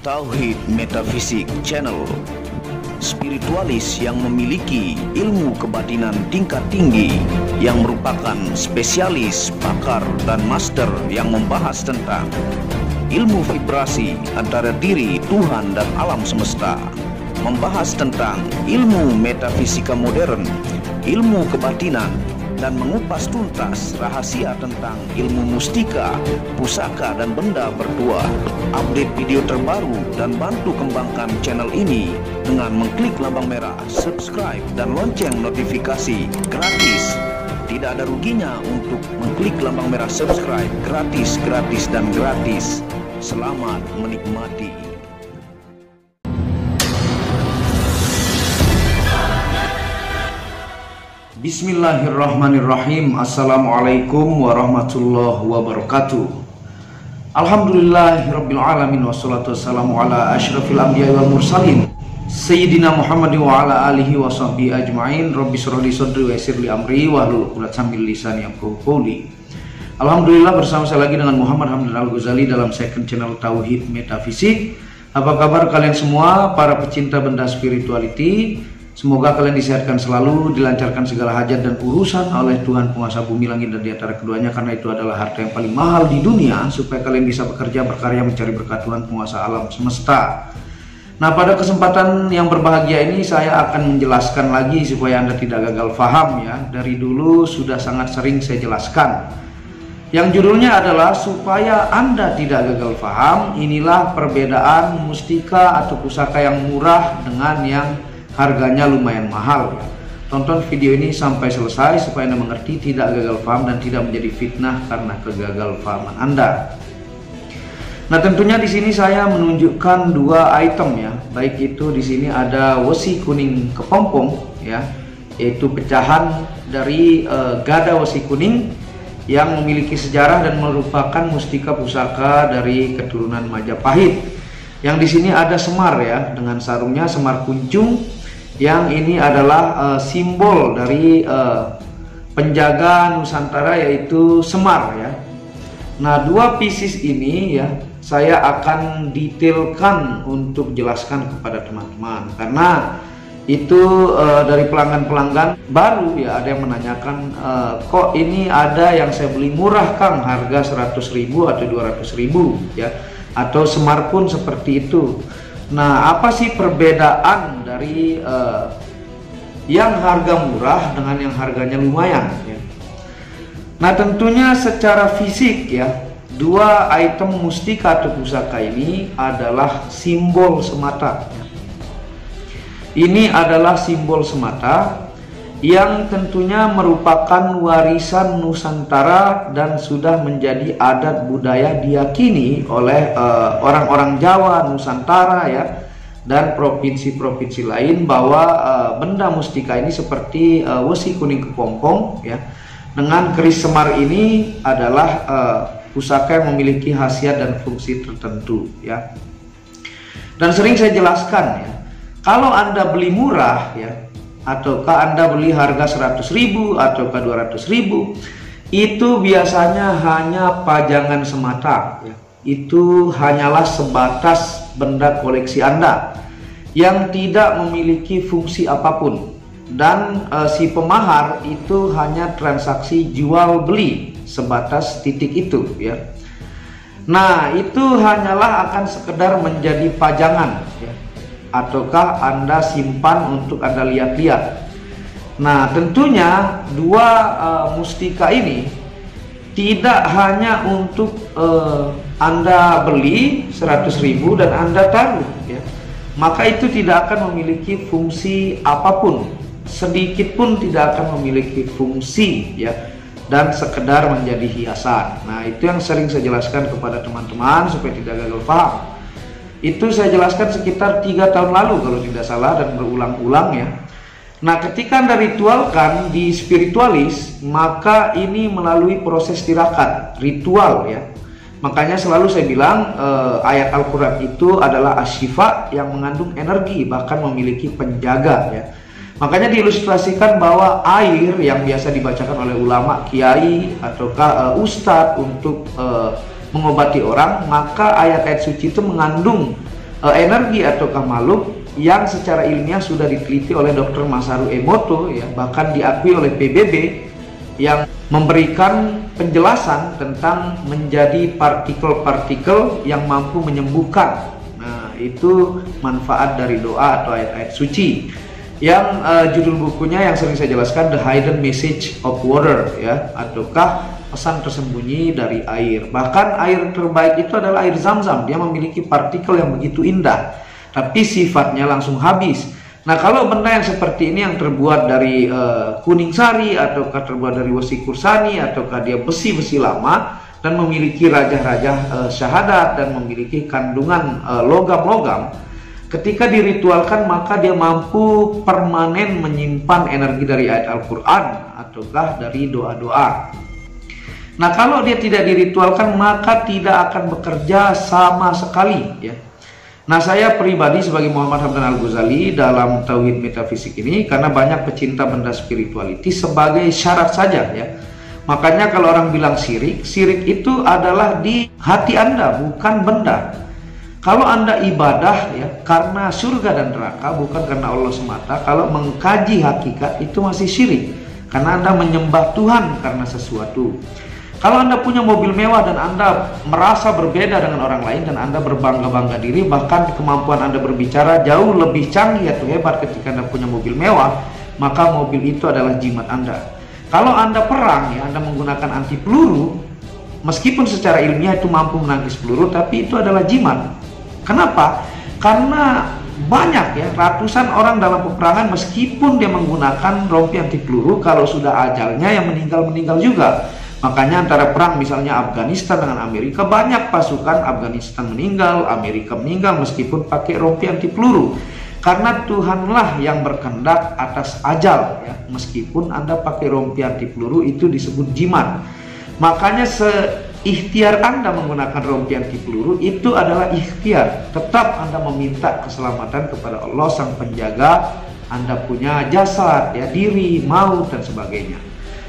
Tauhid Metafisik Channel, spiritualis yang memiliki ilmu kebatinan tingkat tinggi, yang merupakan spesialis, pakar, dan master yang membahas tentang ilmu vibrasi antara diri, Tuhan, dan alam semesta, membahas tentang ilmu metafisika modern, ilmu kebatinan, dan mengupas tuntas rahasia tentang ilmu mustika, pusaka, dan benda berdua. Update video terbaru dan bantu kembangkan channel ini dengan mengklik lambang merah subscribe dan lonceng notifikasi gratis. Tidak ada ruginya untuk mengklik lambang merah subscribe, gratis, dan gratis. Selamat menikmati. Bismillahirrahmanirrahim. Assalamualaikum warahmatullahi wabarakatuh. Alhamdulillahirabbil alamin, wassalatu wassalamu ala asyrafil anbiya'i wal mursalin Sayyidina Muhammad wa ala alihi wa sahbihi ajma'in. Rabbi shrah li sadri wa yassir li amri wahlul 'uqdatam min lisani yafqahu qawli. Alhamdulillah, bersama saya lagi dengan Muhammad Hamdan Al-Ghazali dalam second channel Tauhid Metafisik. Apa kabar kalian semua, para pecinta benda spirituality? Semoga kalian disehatkan selalu, dilancarkan segala hajat dan urusan oleh Tuhan penguasa bumi langit dan di antara keduanya, karena itu adalah harta yang paling mahal di dunia, supaya kalian bisa bekerja, berkarya, mencari berkat Tuhan penguasa alam semesta. Nah, pada kesempatan yang berbahagia ini saya akan menjelaskan lagi supaya Anda tidak gagal paham ya. Dari dulu sudah sangat sering saya jelaskan. Yang judulnya adalah supaya Anda tidak gagal paham, inilah perbedaan mustika atau pusaka yang murah dengan yang harganya lumayan mahal ya. Tonton video ini sampai selesai supaya Anda mengerti, tidak gagal paham dan tidak menjadi fitnah karena kegagalpahaman Anda. Nah, tentunya di sini saya menunjukkan dua item ya. Baik itu di sini ada wesi kuning kepompong ya, yaitu pecahan dari gada wesi kuning yang memiliki sejarah dan merupakan mustika pusaka dari keturunan Majapahit. Yang di sini ada semar ya, dengan sarungnya semar kuncung. Yang ini adalah simbol dari penjaga Nusantara, yaitu semar ya. Nah, dua pieces ini ya saya akan detailkan untuk jelaskan kepada teman-teman, karena itu dari pelanggan-pelanggan baru ya, ada yang menanyakan kok ini ada yang saya beli murah Kang, harga 100.000 atau 200.000 ya, atau semar pun seperti itu. Nah, apa sih perbedaan dari yang harga murah dengan yang harganya lumayan ya? Nah, tentunya secara fisik ya, dua item mustika atau pusaka ini adalah simbol semata ya. Ini adalah simbol semata yang tentunya merupakan warisan Nusantara dan sudah menjadi adat budaya diyakini oleh orang-orang Jawa, Nusantara ya, dan provinsi-provinsi lain, bahwa benda mustika ini seperti wesi kuning kepompong ya, dengan keris semar ini adalah pusaka yang memiliki khasiat dan fungsi tertentu ya. Dan sering saya jelaskan ya, kalau Anda beli murah ya, ataukah Anda beli harga 100.000 ataukah 200.000, itu biasanya hanya pajangan semata ya. Itu hanyalah sebatas benda koleksi Anda yang tidak memiliki fungsi apapun, dan si pemahar itu hanya transaksi jual beli sebatas titik itu ya. Nah, itu hanyalah akan sekedar menjadi pajangan ya, ataukah Anda simpan untuk Anda lihat-lihat. Nah, tentunya dua mustika ini tidak hanya untuk Anda beli 100.000 dan Anda taruh ya, maka itu tidak akan memiliki fungsi apapun, sedikit pun tidak akan memiliki fungsi ya, dan sekedar menjadi hiasan. Nah, itu yang sering saya jelaskan kepada teman-teman supaya tidak gagal paham. Itu saya jelaskan sekitar 3 tahun lalu kalau tidak salah, dan berulang-ulang ya. Nah, ketika Anda ritualkan di spiritualis, maka ini melalui proses tirakat, ritual ya. Makanya selalu saya bilang ayat Al-Quran itu adalah asyifa, yang mengandung energi, bahkan memiliki penjaga ya. Makanya diilustrasikan bahwa air yang biasa dibacakan oleh ulama, kiai, ataukah ustadz untuk mengobati orang, maka ayat-ayat suci itu mengandung energi ataukah makhluk yang secara ilmiah sudah diteliti oleh Dr. Masaru Emoto, ya, bahkan diakui oleh PBB yang memberikan penjelasan tentang menjadi partikel-partikel yang mampu menyembuhkan. Nah, itu manfaat dari doa atau ayat-ayat suci. Yang judul bukunya yang sering saya jelaskan, The Hidden Message of Water, ya, ataukah pesan tersembunyi dari air. Bahkan air terbaik itu adalah air Zam-Zam. Dia memiliki partikel yang begitu indah, tapi sifatnya langsung habis. Nah, kalau benda yang seperti ini yang terbuat dari kuning sari, ataukah terbuat dari wesi kursani, ataukah dia besi-besi lama dan memiliki rajah-rajah syahadat dan memiliki kandungan logam-logam, ketika diritualkan maka dia mampu permanen menyimpan energi dari ayat Al-Quran ataukah dari doa-doa. Nah, kalau dia tidak diritualkan maka tidak akan bekerja sama sekali, ya. Nah, saya pribadi sebagai Muhammad Hamdan Al-Ghazali dalam Tauhid Metafisik ini, karena banyak pecinta benda spirituality, sebagai syarat saja, ya. Makanya kalau orang bilang syirik, syirik itu adalah di hati Anda, bukan benda. Kalau Anda ibadah, ya, karena surga dan neraka, bukan karena Allah semata, kalau mengkaji hakikat itu masih syirik, karena Anda menyembah Tuhan karena sesuatu. Kalau Anda punya mobil mewah dan Anda merasa berbeda dengan orang lain dan Anda berbangga-bangga diri, bahkan kemampuan Anda berbicara jauh lebih canggih atau hebat ketika Anda punya mobil mewah, maka mobil itu adalah jimat Anda. Kalau Anda perang, ya, Anda menggunakan anti peluru, meskipun secara ilmiah itu mampu menangkis peluru, tapi itu adalah jimat. Kenapa? Karena banyak, ya, ratusan orang dalam peperangan meskipun dia menggunakan rompi anti peluru, kalau sudah ajalnya yang meninggal juga. Makanya antara perang misalnya Afghanistan dengan Amerika, banyak pasukan Afghanistan meninggal, Amerika meninggal meskipun pakai rompi anti peluru. Karena Tuhanlah yang berkehendak atas ajal, ya. Meskipun Anda pakai rompi anti peluru itu disebut jimat. Makanya seikhtiar Anda menggunakan rompi anti peluru itu adalah ikhtiar. Tetap Anda meminta keselamatan kepada Allah Sang Penjaga. Anda punya jasad, ya, diri, maut dan sebagainya.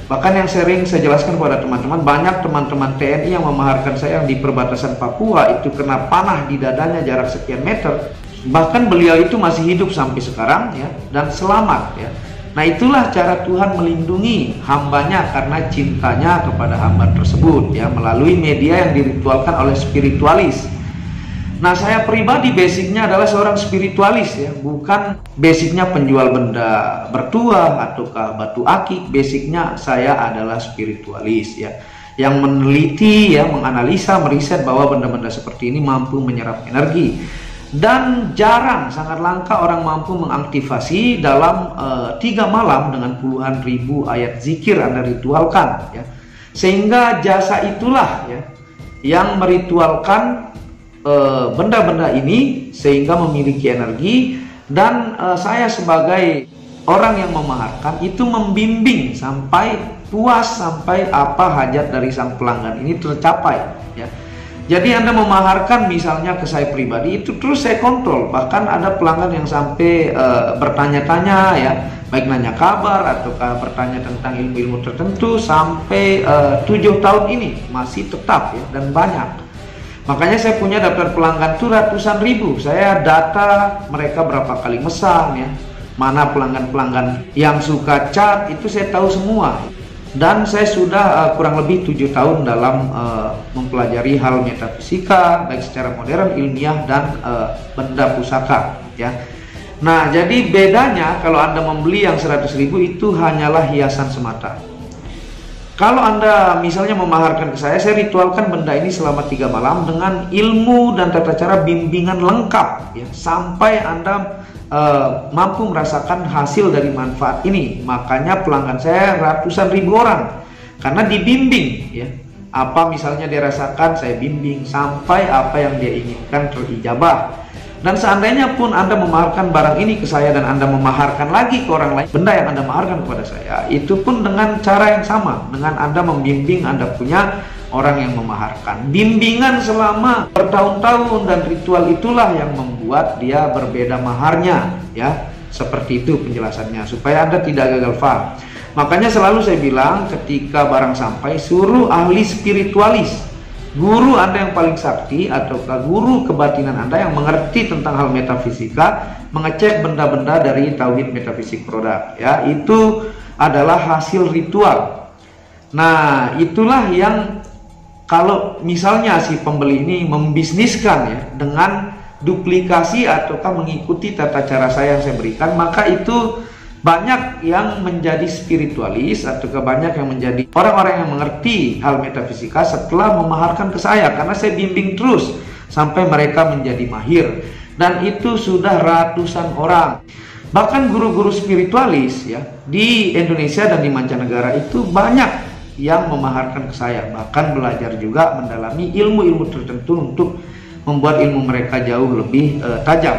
Bahkan yang sering saya jelaskan kepada teman-teman, banyak teman-teman TNI yang memaharkan saya yang di perbatasan Papua itu kena panah di dadanya jarak sekian meter. Bahkan beliau itu masih hidup sampai sekarang, ya, dan selamat, ya. Nah, itulah cara Tuhan melindungi hambanya karena cintanya kepada hamba tersebut, ya, melalui media yang diritualkan oleh spiritualis. Nah, saya pribadi basicnya adalah seorang spiritualis, ya, bukan basicnya penjual benda bertuah ataukah batu akik. Basicnya saya adalah spiritualis, ya, yang meneliti, ya, menganalisa, meriset bahwa benda-benda seperti ini mampu menyerap energi. Dan jarang, sangat langka orang mampu mengaktifasi dalam 3 malam dengan puluhan ribu ayat zikir Anda ritualkan, ya. Sehingga jasa itulah, ya, yang meritualkan benda-benda ini sehingga memiliki energi. Dan saya sebagai orang yang memaharkan itu membimbing sampai puas, sampai apa hajat dari sang pelanggan ini tercapai, ya. Jadi Anda memaharkan misalnya ke saya pribadi itu terus saya kontrol. Bahkan ada pelanggan yang sampai bertanya-tanya, ya, baik nanya kabar ataukah bertanya tentang ilmu-ilmu tertentu sampai 7 tahun ini masih tetap, ya, dan banyak. Makanya saya punya daftar pelanggan itu ratusan ribu. Saya data mereka berapa kali mesan, ya, mana pelanggan-pelanggan yang suka chat, itu saya tahu semua. Dan saya sudah kurang lebih 7 tahun dalam mempelajari hal metafisika, baik secara modern, ilmiah, dan benda pusaka, ya. Nah, jadi bedanya kalau Anda membeli yang 100 ribu itu hanyalah hiasan semata. Kalau Anda misalnya memaharkan ke saya ritualkan benda ini selama 3 malam dengan ilmu dan tata cara bimbingan lengkap, ya, sampai Anda mampu merasakan hasil dari manfaat ini. Makanya pelanggan saya ratusan ribu orang, karena dibimbing, ya. Apa misalnya dia rasakan, saya bimbing sampai apa yang dia inginkan terijabah. Dan seandainya pun Anda memaharkan barang ini ke saya dan Anda memaharkan lagi ke orang lain benda yang Anda maharkan kepada saya, itu pun dengan cara yang sama, dengan Anda membimbing, Anda punya orang yang memaharkan. Bimbingan selama bertahun-tahun dan ritual itulah yang membuat dia berbeda maharnya, ya. Seperti itu penjelasannya supaya Anda tidak gagal paham. Makanya selalu saya bilang ketika barang sampai suruh ahli spiritualis guru Anda yang paling sakti ataukah guru kebatinan Anda yang mengerti tentang hal metafisika mengecek benda-benda dari Tauhid Metafisik Produk, ya. Itu adalah hasil ritual. Nah, itulah yang kalau misalnya si pembeli ini membisniskan, ya, dengan duplikasi ataukah mengikuti tata cara saya yang saya berikan, maka itu banyak yang menjadi spiritualis ataukah banyak yang menjadi orang-orang yang mengerti hal metafisika setelah memaharkan ke saya, karena saya bimbing terus sampai mereka menjadi mahir, dan itu sudah ratusan orang. Bahkan guru-guru spiritualis, ya, di Indonesia dan di mancanegara itu banyak yang memaharkan ke saya, bahkan belajar juga mendalami ilmu-ilmu tertentu untuk membuat ilmu mereka jauh lebih tajam.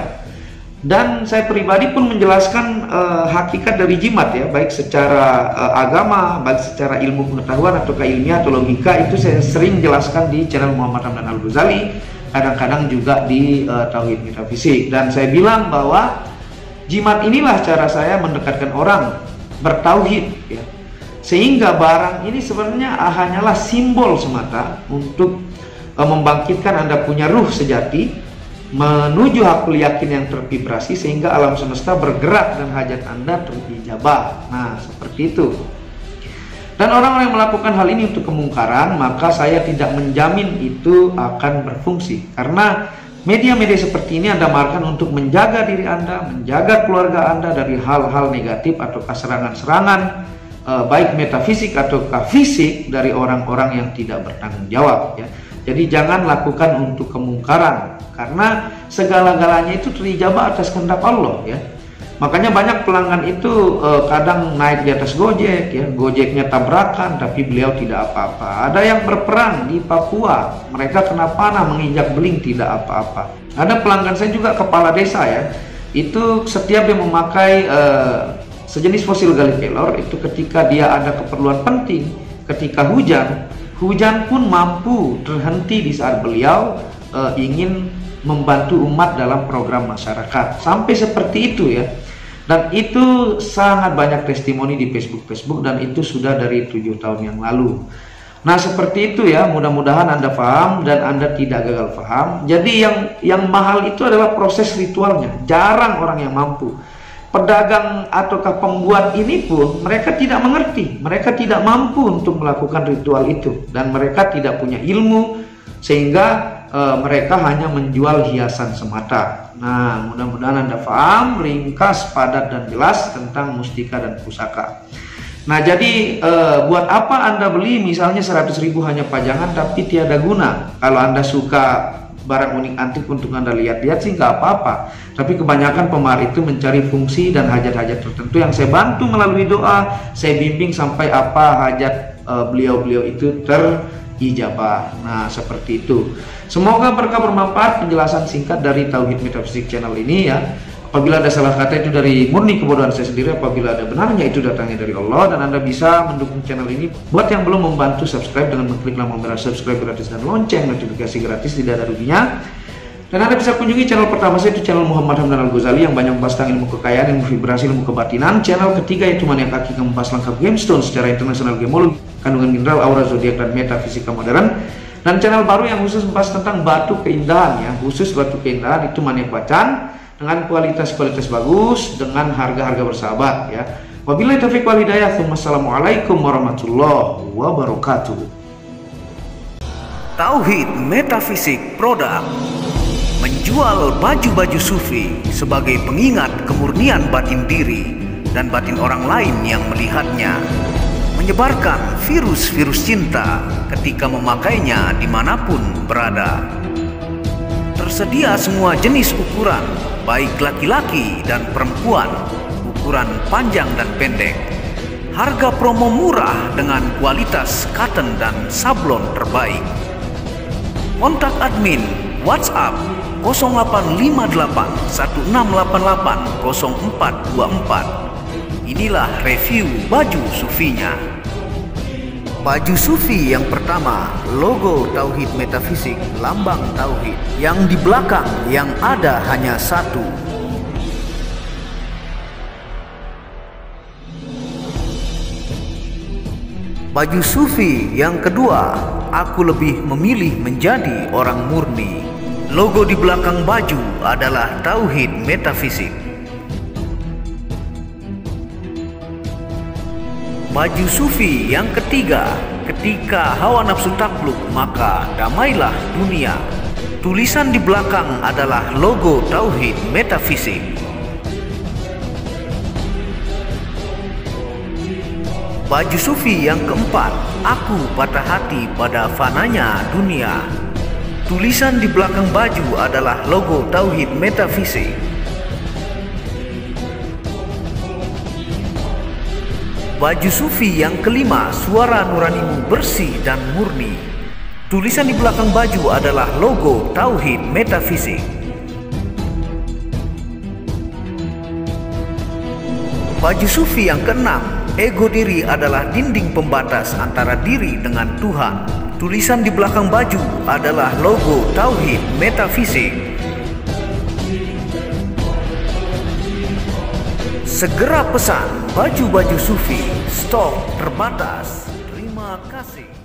Dan saya pribadi pun menjelaskan hakikat dari jimat, ya, baik secara agama, baik secara ilmu pengetahuan atau ilmiah atau logika. Itu saya sering jelaskan di channel Muhammad Hamdan Al-Ghazali, kadang-kadang juga di Tauhid Metafisik. Dan saya bilang bahwa jimat inilah cara saya mendekatkan orang bertauhid, ya. Sehingga barang ini sebenarnya hanyalah simbol semata untuk membangkitkan Anda punya ruh sejati menuju hakul yakin yang tervibrasi sehingga alam semesta bergerak dan hajat Anda terijabah. Nah, seperti itu. Dan orang-orang yang melakukan hal ini untuk kemungkaran, maka saya tidak menjamin itu akan berfungsi, karena media-media seperti ini Anda maharkan untuk menjaga diri Anda, menjaga keluarga Anda dari hal-hal negatif atau serangan-serangan baik metafisik ataukah fisik dari orang-orang yang tidak bertanggung jawab, ya. Jadi jangan lakukan untuk kemungkaran, karena segala-galanya itu terijabah atas kehendak Allah, ya. Makanya banyak pelanggan itu kadang naik di atas Gojek, ya, Gojeknya tabrakan tapi beliau tidak apa-apa. Ada yang berperang di Papua, mereka kena panah menginjak beling tidak apa-apa. Ada pelanggan saya juga kepala desa, ya, itu setiap dia memakai sejenis fosil gallipelor itu ketika dia ada keperluan penting, ketika hujan pun mampu terhenti di saat beliau ingin membantu umat dalam program masyarakat. Sampai seperti itu, ya. Dan itu sangat banyak testimoni di Facebook dan itu sudah dari 7 tahun yang lalu. Nah, seperti itu, ya. Mudah-mudahan Anda paham dan Anda tidak gagal paham. Jadi yang mahal itu adalah proses ritualnya. Jarang orang yang mampu. Pedagang ataukah pembuat ini pun mereka tidak mengerti, mereka tidak mampu untuk melakukan ritual itu, dan mereka tidak punya ilmu sehingga mereka hanya menjual hiasan semata. Nah, mudah-mudahan Anda paham, ringkas, padat, dan jelas tentang mustika dan pusaka. Nah, jadi buat apa Anda beli misalnya 100.000 hanya pajangan tapi tiada guna? Kalau Anda suka barang unik antik untuk Anda lihat-lihat sih nggak apa-apa, tapi kebanyakan pemahar itu mencari fungsi dan hajat-hajat tertentu yang saya bantu melalui doa, saya bimbing sampai apa hajat beliau-beliau itu terijabah. Nah, seperti itu. Semoga berkah bermanfaat penjelasan singkat dari Tauhid Metafisik channel ini, ya. Apabila ada salah kata itu dari murni kebodohan saya sendiri, apabila ada benarnya itu datangnya dari Allah. Dan Anda bisa mendukung channel ini. Buat yang belum membantu subscribe dengan mengklik lampu merah subscribe gratis dan lonceng notifikasi gratis, tidak ada ruginya. Dan Anda bisa kunjungi channel pertama saya, itu channel Muhammad Hamdan Al-Ghazali yang banyak membahas tentang ilmu kekayaan, ilmu vibrasi, ilmu kebatinan. Channel ketiga yaitu Maniak Kaki yang membahas lengkap gemstone secara internasional, gemologi, kandungan mineral, aura zodiak, dan metafisika modern. Dan channel baru yang khusus membahas tentang batu keindahan, ya, khusus batu keindahan, itu Maniak Bacan, dengan kualitas-kualitas bagus, dengan harga-harga bersahabat, ya. Wabillahi taufiq wal hidayah. Wassalamualaikum warahmatullahi wabarakatuh. Tauhid Metafisik Produk menjual baju-baju sufi sebagai pengingat kemurnian batin diri dan batin orang lain yang melihatnya, menyebarkan virus-virus cinta ketika memakainya dimanapun berada. Tersedia semua jenis ukuran, baik laki-laki dan perempuan, ukuran panjang dan pendek. Harga promo murah dengan kualitas cotton dan sablon terbaik. Kontak admin WhatsApp 0858 1688 0424. Inilah review baju sufinya. Baju sufi yang pertama, logo Tauhid Metafisik, lambang Tauhid. Yang di belakang yang ada hanya satu. Baju sufi yang kedua, aku lebih memilih menjadi orang murni. Logo di belakang baju adalah tauhid metafisik. Baju sufi yang ketiga, ketika hawa nafsu takluk maka damailah dunia. Tulisan di belakang adalah logo tauhid metafisik. Baju sufi yang keempat, aku patah hati pada fananya dunia. Tulisan di belakang baju adalah logo tauhid metafisik. Baju sufi yang kelima, suara nuranimu bersih dan murni. Tulisan di belakang baju adalah logo tauhid metafisik. Baju sufi yang keenam, ego diri adalah dinding pembatas antara diri dengan Tuhan. Tulisan di belakang baju adalah logo tauhid metafisik. Segera pesan baju-baju sufi, stok terbatas. Terima kasih.